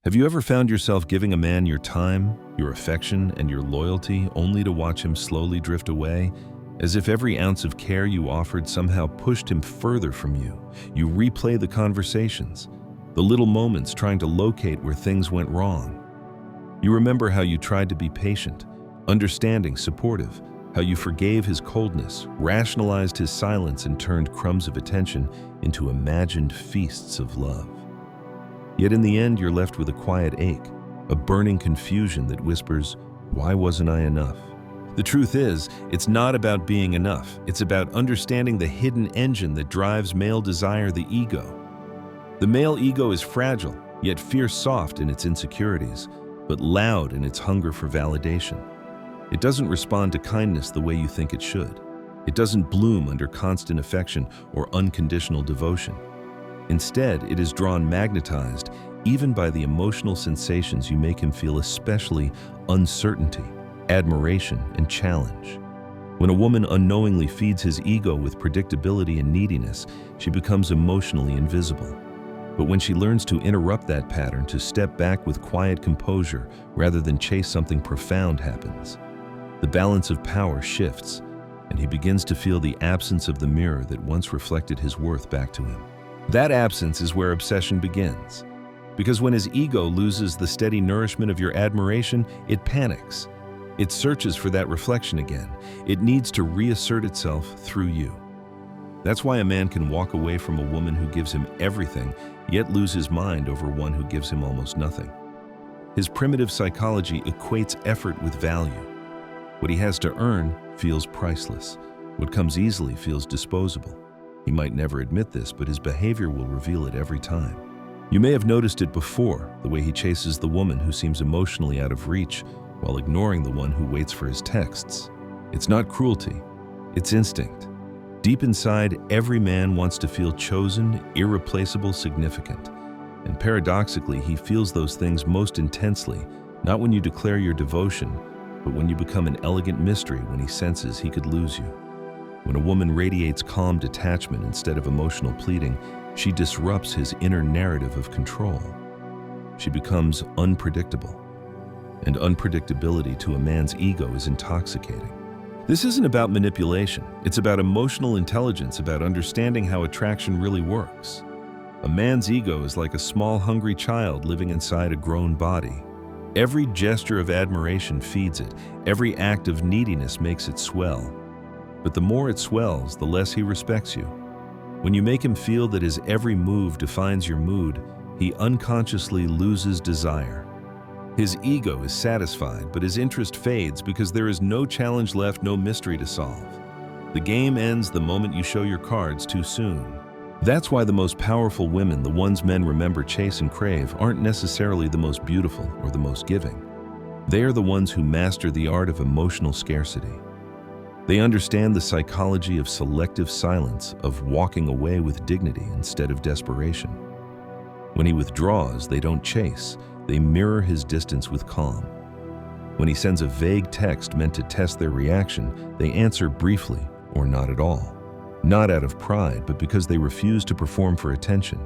Have you ever found yourself giving a man your time, your affection, and your loyalty only to watch him slowly drift away, as if every ounce of care you offered somehow pushed him further from you? You replay the conversations, the little moments trying to locate where things went wrong. You remember how you tried to be patient, understanding, supportive, how you forgave his coldness, rationalized his silence, and turned crumbs of attention into imagined feasts of love. Yet in the end, you're left with a quiet ache, a burning confusion that whispers, "Why wasn't I enough?" The truth is, it's not about being enough. It's about understanding the hidden engine that drives male desire, the ego. The male ego is fragile, yet fierce soft in its insecurities, but loud in its hunger for validation. It doesn't respond to kindness the way you think it should. It doesn't bloom under constant affection or unconditional devotion. Instead, it is drawn magnetized even by the emotional sensations you make him feel, especially uncertainty, admiration, and challenge. When a woman unknowingly feeds his ego with predictability and neediness, she becomes emotionally invisible. But when she learns to interrupt that pattern, to step back with quiet composure rather than chase something profound happens. The balance of power shifts, and he begins to feel the absence of the mirror that once reflected his worth back to him. That absence is where obsession begins. Because when his ego loses the steady nourishment of your admiration, it panics. It searches for that reflection again. It needs to reassert itself through you. That's why a man can walk away from a woman who gives him everything, yet lose his mind over one who gives him almost nothing. His primitive psychology equates effort with value. What he has to earn feels priceless. What comes easily feels disposable. He might never admit this, but his behavior will reveal it every time. You may have noticed it before, the way he chases the woman who seems emotionally out of reach while ignoring the one who waits for his texts. It's not cruelty, it's instinct. Deep inside, every man wants to feel chosen, irreplaceable, significant. And paradoxically, he feels those things most intensely, not when you declare your devotion, but when you become an elegant mystery, when he senses he could lose you. When a woman radiates calm detachment instead of emotional pleading, she disrupts his inner narrative of control. She becomes unpredictable. And unpredictability to a man's ego is intoxicating. This isn't about manipulation. It's about emotional intelligence, about understanding how attraction really works. A man's ego is like a small, hungry child living inside a grown body. Every gesture of admiration feeds it. Every act of neediness makes it swell. But the more it swells, the less he respects you. When you make him feel that his every move defines your mood, he unconsciously loses desire. His ego is satisfied, but his interest fades because there is no challenge left, no mystery to solve. The game ends the moment you show your cards too soon. That's why the most powerful women, the ones men remember, chase, and crave, aren't necessarily the most beautiful or the most giving. They are the ones who master the art of emotional scarcity. They understand the psychology of selective silence, of walking away with dignity instead of desperation. When he withdraws, they don't chase. They mirror his distance with calm. When he sends a vague text meant to test their reaction, they answer briefly or not at all. Not out of pride, but because they refuse to perform for attention.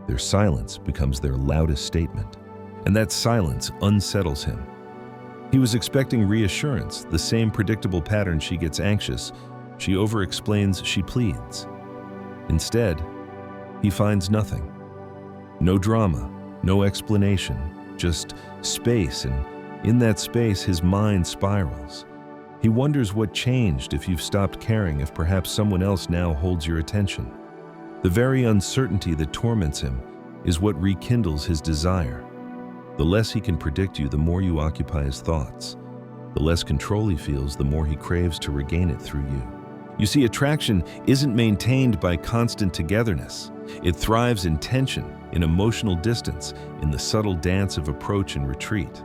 Their silence becomes their loudest statement. And that silence unsettles him. He was expecting reassurance, the same predictable pattern. She gets anxious, she over-explains, she pleads. Instead, he finds nothing. No drama, no explanation, just space, and in that space his mind spirals. He wonders what changed, if you've stopped caring, if perhaps someone else now holds your attention. The very uncertainty that torments him is what rekindles his desire. The less he can predict you, the more you occupy his thoughts. The less control he feels, the more he craves to regain it through you. You see, attraction isn't maintained by constant togetherness. It thrives in tension, in emotional distance, in the subtle dance of approach and retreat.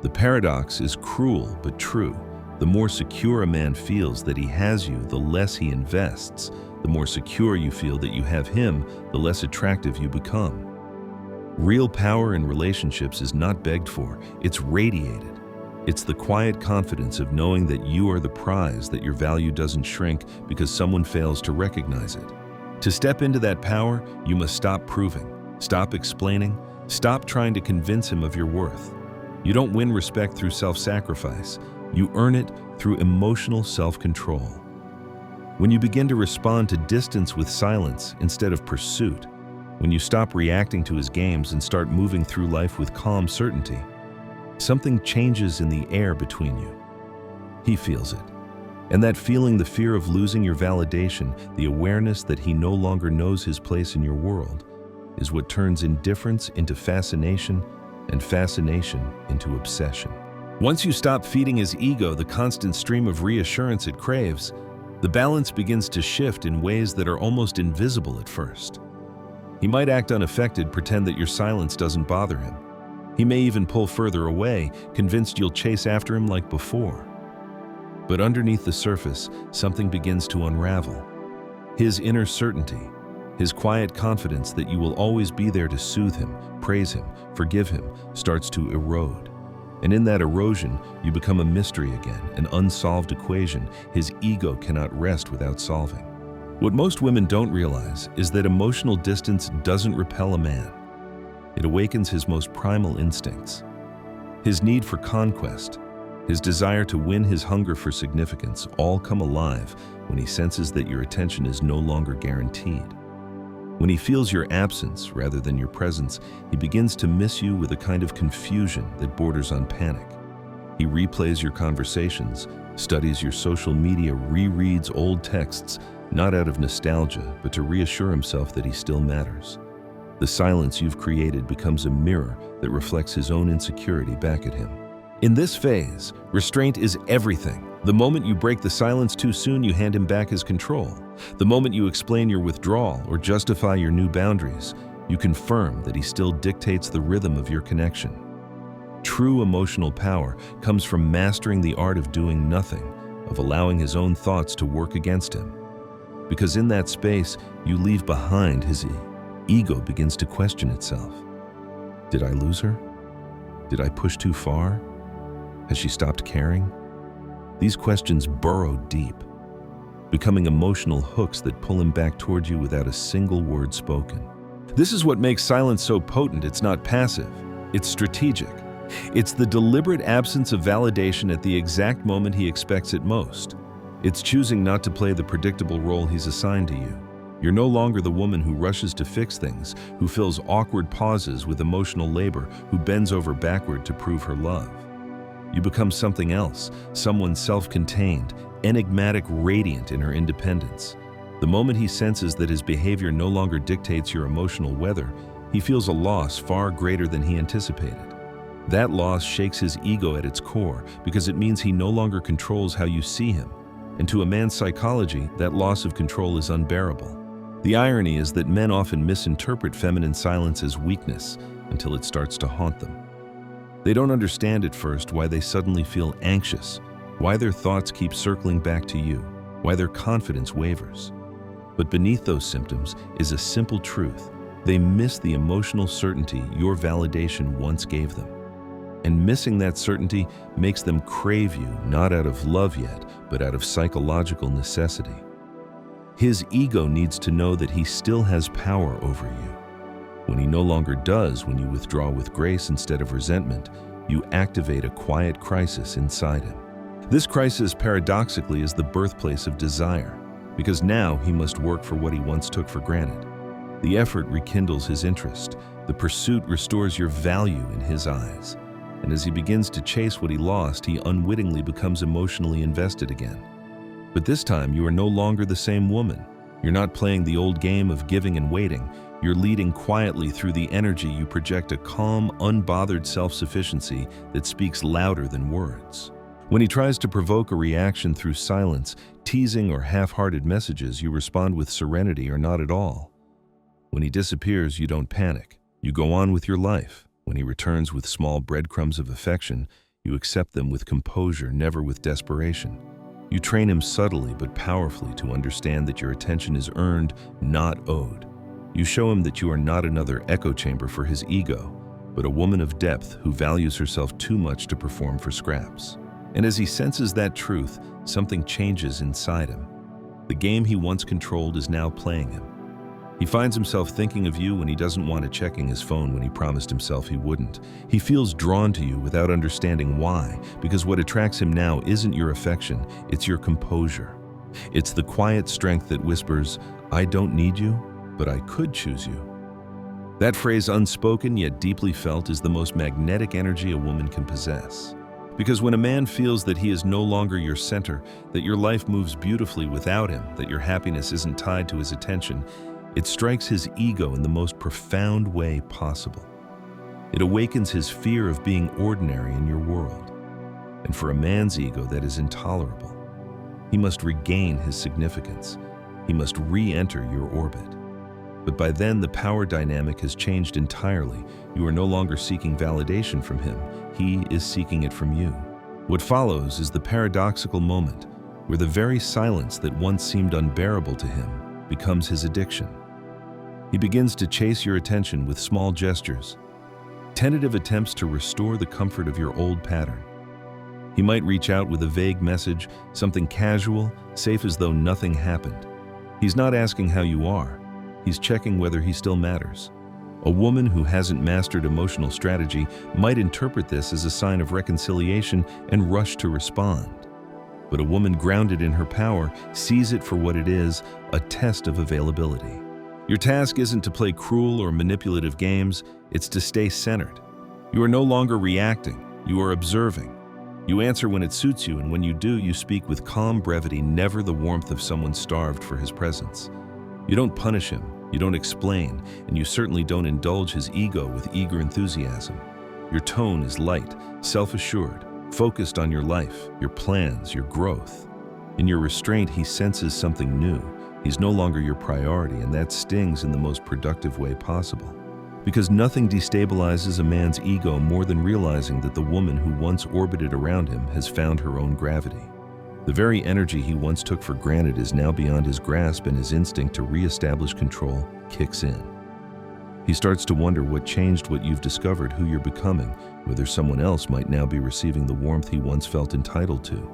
The paradox is cruel but true. The more secure a man feels that he has you, the less he invests. The more secure you feel that you have him, the less attractive you become. Real power in relationships is not begged for, it's radiated. It's the quiet confidence of knowing that you are the prize, that your value doesn't shrink because someone fails to recognize it. To step into that power, you must stop proving, stop explaining, Stop trying to convince him of your worth. You don't win respect through self-sacrifice. You earn it through emotional self-control. When you begin to respond to distance with silence instead of pursuit, when you stop reacting to his games and start moving through life with calm certainty, something changes in the air between you. He feels it. And that feeling, the fear of losing your validation, the awareness that he no longer knows his place in your world, is what turns indifference into fascination and fascination into obsession. Once you stop feeding his ego the constant stream of reassurance it craves, the balance begins to shift in ways that are almost invisible at first. He might act unaffected, pretend that your silence doesn't bother him. He may even pull further away, convinced you'll chase after him like before. But underneath the surface, something begins to unravel. His inner certainty, his quiet confidence that you will always be there to soothe him, praise him, forgive him, starts to erode. And in that erosion, you become a mystery again, an unsolved equation his ego cannot rest without solving. What most women don't realize is that emotional distance doesn't repel a man. It awakens his most primal instincts. His need for conquest, his desire to win, his hunger for significance all come alive when he senses that your attention is no longer guaranteed. When he feels your absence rather than your presence, he begins to miss you with a kind of confusion that borders on panic. He replays your conversations, studies your social media, rereads old texts, not out of nostalgia, but to reassure himself that he still matters. The silence you've created becomes a mirror that reflects his own insecurity back at him. In this phase, restraint is everything. The moment you break the silence too soon, you hand him back his control. The moment you explain your withdrawal or justify your new boundaries, you confirm that he still dictates the rhythm of your connection. True emotional power comes from mastering the art of doing nothing, of allowing his own thoughts to work against him. Because in that space, you leave behind his ego begins to question itself. Did I lose her? Did I push too far? Has she stopped caring? These questions burrow deep, becoming emotional hooks that pull him back toward you without a single word spoken. This is what makes silence so potent. It's not passive, it's strategic. It's the deliberate absence of validation at the exact moment he expects it most. It's choosing not to play the predictable role he's assigned to you. You're no longer the woman who rushes to fix things, who fills awkward pauses with emotional labor, who bends over backward to prove her love. You become something else, someone self-contained, enigmatic, radiant in her independence. The moment he senses that his behavior no longer dictates your emotional weather, he feels a loss far greater than he anticipated. That loss shakes his ego at its core because it means he no longer controls how you see him. And to a man's psychology, that loss of control is unbearable. The irony is that men often misinterpret feminine silence as weakness until it starts to haunt them. They don't understand at first why they suddenly feel anxious, why their thoughts keep circling back to you, why their confidence wavers. But beneath those symptoms is a simple truth. They miss the emotional certainty your validation once gave them. And missing that certainty makes them crave you, not out of love yet, but out of psychological necessity. His ego needs to know that he still has power over you. When he no longer does, when you withdraw with grace instead of resentment, you activate a quiet crisis inside him. This crisis, paradoxically, is the birthplace of desire, because now he must work for what he once took for granted. The effort rekindles his interest. The pursuit restores your value in his eyes. And as he begins to chase what he lost, he unwittingly becomes emotionally invested again. But this time, you are no longer the same woman. You're not playing the old game of giving and waiting. You're leading quietly through the energy. You project a calm, unbothered self-sufficiency that speaks louder than words. When he tries to provoke a reaction through silence, teasing or half-hearted messages, you respond with serenity or not at all. When he disappears, you don't panic. You go on with your life. When he returns with small breadcrumbs of affection, you accept them with composure, never with desperation. You train him subtly but powerfully to understand that your attention is earned, not owed. You show him that you are not another echo chamber for his ego, but a woman of depth who values herself too much to perform for scraps. And as he senses that truth, something changes inside him. The game he once controlled is now playing him. He finds himself thinking of you when he doesn't want to, checking his phone when he promised himself he wouldn't. He feels drawn to you without understanding why, because what attracts him now isn't your affection, it's your composure. It's the quiet strength that whispers, "I don't need you, but I could choose you." That phrase, unspoken yet deeply felt, is the most magnetic energy a woman can possess. Because when a man feels that he is no longer your center, that your life moves beautifully without him, that your happiness isn't tied to his attention, it strikes his ego in the most profound way possible. It awakens his fear of being ordinary in your world. And for a man's ego, that is intolerable. He must regain his significance. He must re-enter your orbit. But by then, the power dynamic has changed entirely. You are no longer seeking validation from him. He is seeking it from you. What follows is the paradoxical moment where the very silence that once seemed unbearable to him becomes his addiction. He begins to chase your attention with small gestures, tentative attempts to restore the comfort of your old pattern. He might reach out with a vague message, something casual, safe as though nothing happened. He's not asking how you are. He's checking whether he still matters. A woman who hasn't mastered emotional strategy might interpret this as a sign of reconciliation and rush to respond. But a woman grounded in her power sees it for what it is, a test of availability. Your task isn't to play cruel or manipulative games, it's to stay centered. You are no longer reacting, you are observing. You answer when it suits you, and when you do, you speak with calm brevity, never the warmth of someone starved for his presence. You don't punish him, you don't explain, and you certainly don't indulge his ego with eager enthusiasm. Your tone is light, self-assured, focused on your life, your plans, your growth. In your restraint, he senses something new. He's no longer your priority, and that stings in the most productive way possible. Because nothing destabilizes a man's ego more than realizing that the woman who once orbited around him has found her own gravity. The very energy he once took for granted is now beyond his grasp, and his instinct to re-establish control kicks in. He starts to wonder what changed, what you've discovered, who you're becoming, whether someone else might now be receiving the warmth he once felt entitled to.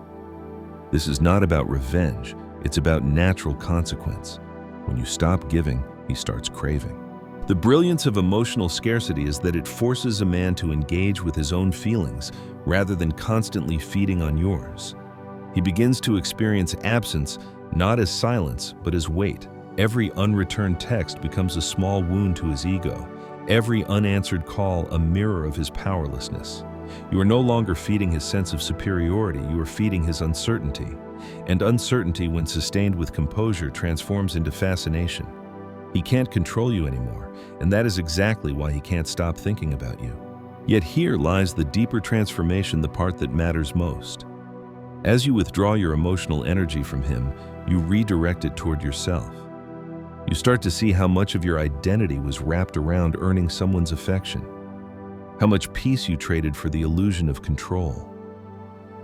This is not about revenge, it's about natural consequence. When you stop giving, he starts craving. The brilliance of emotional scarcity is that it forces a man to engage with his own feelings rather than constantly feeding on yours. He begins to experience absence not as silence, but as weight. Every unreturned text becomes a small wound to his ego. Every unanswered call a mirror of his powerlessness. You are no longer feeding his sense of superiority, you are feeding his uncertainty. And uncertainty, when sustained with composure, transforms into fascination. He can't control you anymore, and that is exactly why he can't stop thinking about you. Yet here lies the deeper transformation, the part that matters most. As you withdraw your emotional energy from him, you redirect it toward yourself. You start to see how much of your identity was wrapped around earning someone's affection, how much peace you traded for the illusion of control.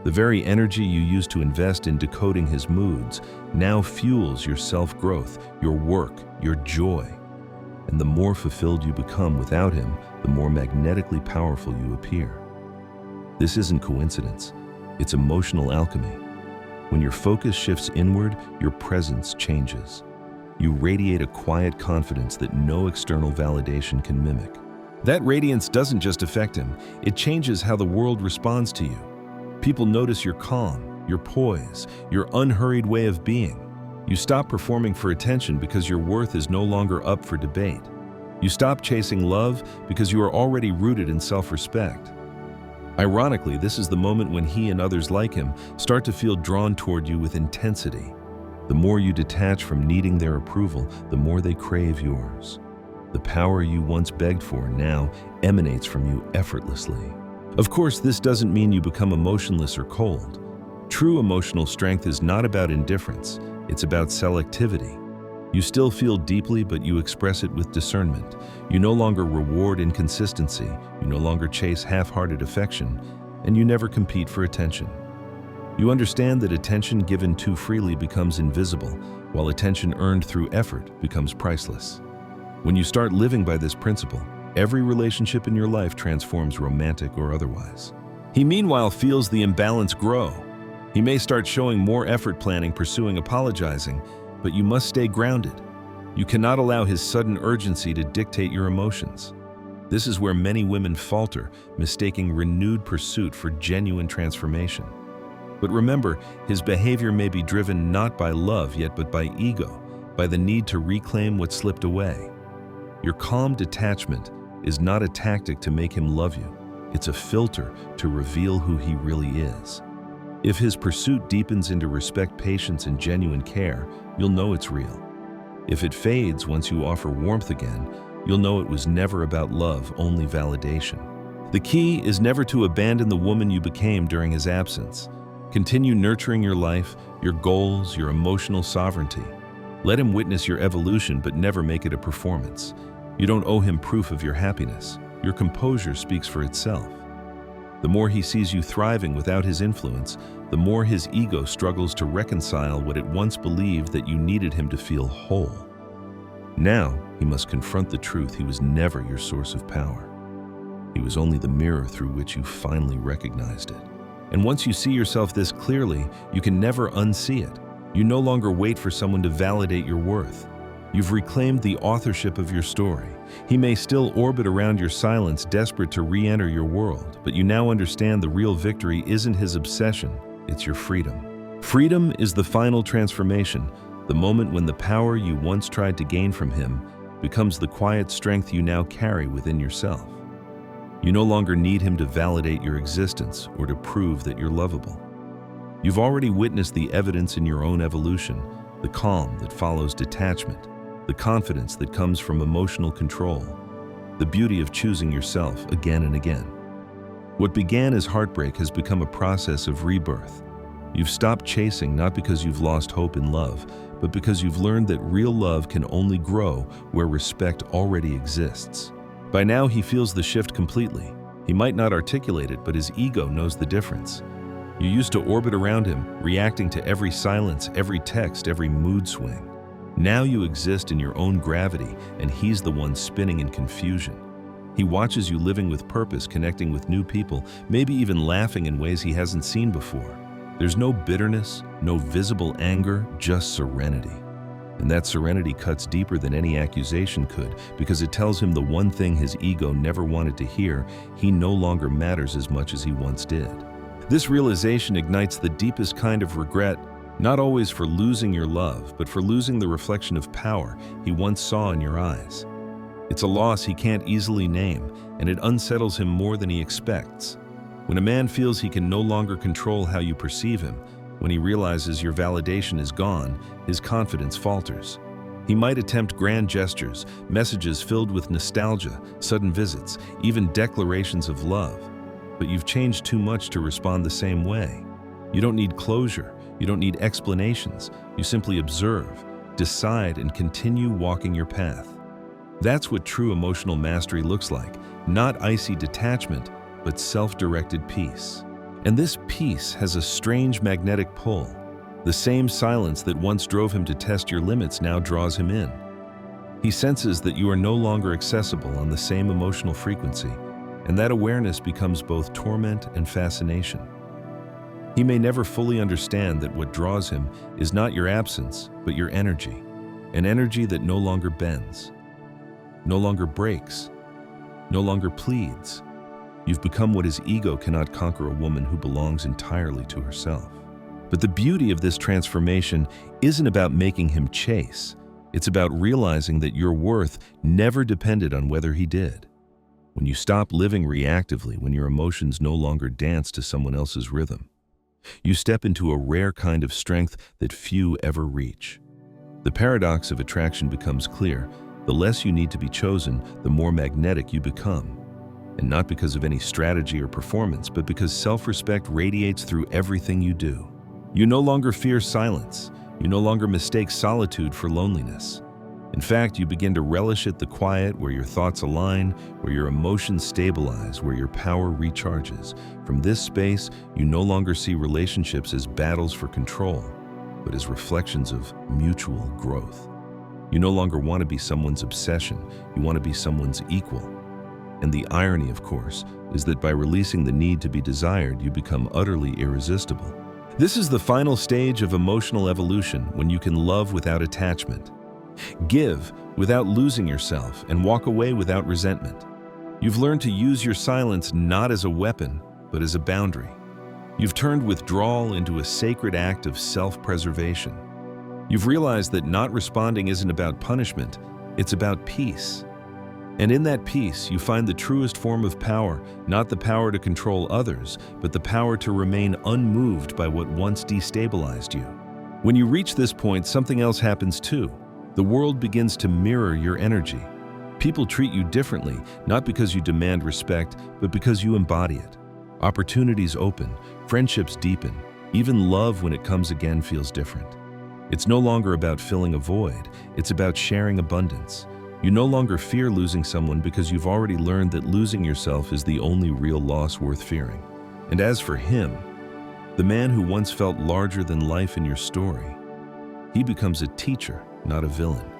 The very energy you used to invest in decoding his moods now fuels your self-growth, your work, your joy. And the more fulfilled you become without him, the more magnetically powerful you appear. This isn't coincidence, it's emotional alchemy. When your focus shifts inward, your presence changes. You radiate a quiet confidence that no external validation can mimic. That radiance doesn't just affect him, it changes how the world responds to you. People notice your calm, your poise, your unhurried way of being. You stop performing for attention because your worth is no longer up for debate. You stop chasing love because you are already rooted in self-respect. Ironically, this is the moment when he and others like him start to feel drawn toward you with intensity. The more you detach from needing their approval, the more they crave yours. The power you once begged for now emanates from you effortlessly. Of course, this doesn't mean you become emotionless or cold. True emotional strength is not about indifference, it's about selectivity. You still feel deeply, but you express it with discernment. You no longer reward inconsistency, you no longer chase half-hearted affection, and you never compete for attention. You understand that attention given too freely becomes invisible, while attention earned through effort becomes priceless. When you start living by this principle, every relationship in your life transforms, romantic or otherwise. He meanwhile feels the imbalance grow. He may start showing more effort, planning, pursuing, apologizing, but you must stay grounded. You cannot allow his sudden urgency to dictate your emotions. This is where many women falter, mistaking renewed pursuit for genuine transformation. But remember, his behavior may be driven not by love yet but by ego, by the need to reclaim what slipped away. Your calm detachment is not a tactic to make him love you. It's a filter to reveal who he really is. If his pursuit deepens into respect, patience, and genuine care, you'll know it's real. If it fades once you offer warmth again, you'll know it was never about love, only validation. The key is never to abandon the woman you became during his absence. Continue nurturing your life, your goals, your emotional sovereignty. Let him witness your evolution, but never make it a performance. You don't owe him proof of your happiness. Your composure speaks for itself. The more he sees you thriving without his influence, the more his ego struggles to reconcile what it once believed that you needed him to feel whole. Now, he must confront the truth: he was never your source of power. He was only the mirror through which you finally recognized it. And once you see yourself this clearly, you can never unsee it. You no longer wait for someone to validate your worth. You've reclaimed the authorship of your story. He may still orbit around your silence, desperate to re-enter your world, but you now understand the real victory isn't his obsession, it's your freedom. Freedom is the final transformation, the moment when the power you once tried to gain from him becomes the quiet strength you now carry within yourself. You no longer need him to validate your existence or to prove that you're lovable. You've already witnessed the evidence in your own evolution, the calm that follows detachment, the confidence that comes from emotional control, the beauty of choosing yourself again and again. What began as heartbreak has become a process of rebirth. You've stopped chasing not because you've lost hope in love, but because you've learned that real love can only grow where respect already exists. By now, he feels the shift completely. He might not articulate it, but his ego knows the difference. You used to orbit around him, reacting to every silence, every text, every mood swing. Now you exist in your own gravity, and he's the one spinning in confusion. He watches you living with purpose, connecting with new people, maybe even laughing in ways he hasn't seen before. There's no bitterness, no visible anger, just serenity. And that serenity cuts deeper than any accusation could, because it tells him the one thing his ego never wanted to hear: he no longer matters as much as he once did. This realization ignites the deepest kind of regret, not always for losing your love, but for losing the reflection of power he once saw in your eyes. It's a loss he can't easily name, and it unsettles him more than he expects. When a man feels he can no longer control how you perceive him, when he realizes your validation is gone, his confidence falters. He might attempt grand gestures, messages filled with nostalgia, sudden visits, even declarations of love. But you've changed too much to respond the same way. You don't need closure. You don't need explanations. You simply observe, decide, and continue walking your path. That's what true emotional mastery looks like. Not icy detachment, but self-directed peace. And this peace has a strange magnetic pull. The same silence that once drove him to test your limits now draws him in. He senses that you are no longer accessible on the same emotional frequency, and that awareness becomes both torment and fascination. He may never fully understand that what draws him is not your absence, but your energy, an energy that no longer bends, no longer breaks, no longer pleads. You've become what his ego cannot conquer: a woman who belongs entirely to herself. But the beauty of this transformation isn't about making him chase. It's about realizing that your worth never depended on whether he did. When you stop living reactively, when your emotions no longer dance to someone else's rhythm, you step into a rare kind of strength that few ever reach. The paradox of attraction becomes clear. The less you need to be chosen, the more magnetic you become. And not because of any strategy or performance, but because self-respect radiates through everything you do. You no longer fear silence. You no longer mistake solitude for loneliness. In fact, you begin to relish it, the quiet, where your thoughts align, where your emotions stabilize, where your power recharges. From this space, you no longer see relationships as battles for control, but as reflections of mutual growth. You no longer want to be someone's obsession. You want to be someone's equal. And the irony, of course, is that by releasing the need to be desired, you become utterly irresistible. This is the final stage of emotional evolution, when you can love without attachment. Give without losing yourself and walk away without resentment. You've learned to use your silence not as a weapon, but as a boundary. You've turned withdrawal into a sacred act of self-preservation. You've realized that not responding isn't about punishment, it's about peace. And in that peace, you find the truest form of power, not the power to control others, but the power to remain unmoved by what once destabilized you. When you reach this point, something else happens too. The world begins to mirror your energy. People treat you differently, not because you demand respect, but because you embody it. Opportunities open, friendships deepen, even love when it comes again feels different. It's no longer about filling a void, it's about sharing abundance. You no longer fear losing someone because you've already learned that losing yourself is the only real loss worth fearing. And as for him, the man who once felt larger than life in your story, he becomes a teacher, not a villain.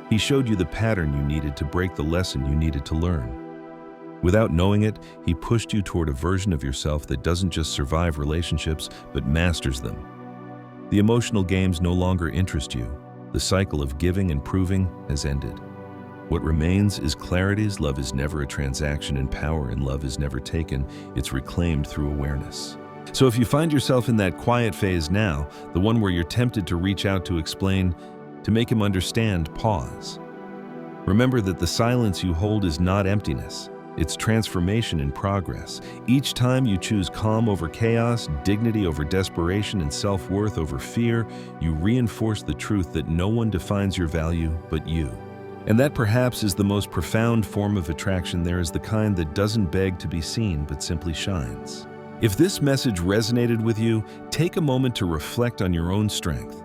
He showed you the pattern you needed to break the lesson you needed to learn. Without knowing it, he pushed you toward a version of yourself that doesn't just survive relationships, but masters them. The emotional games no longer interest you. The cycle of giving and proving has ended. What remains is clarity's love is never a transaction, and power in love is never taken, it's reclaimed through awareness. So if you find yourself in that quiet phase now, the one where you're tempted to reach out to explain, to make him understand, pause. Remember that the silence you hold is not emptiness, it's transformation in progress. Each time you choose calm over chaos, dignity over desperation, and self-worth over fear, you reinforce the truth that no one defines your value but you. And that perhaps is the most profound form of attraction there is, the kind that doesn't beg to be seen but simply shines. If this message resonated with you, take a moment to reflect on your own strength.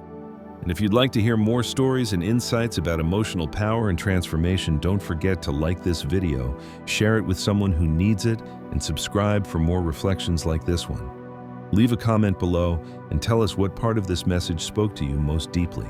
And if you'd like to hear more stories and insights about emotional power and transformation, don't forget to like this video, share it with someone who needs it, and subscribe for more reflections like this one. Leave a comment below and tell us what part of this message spoke to you most deeply.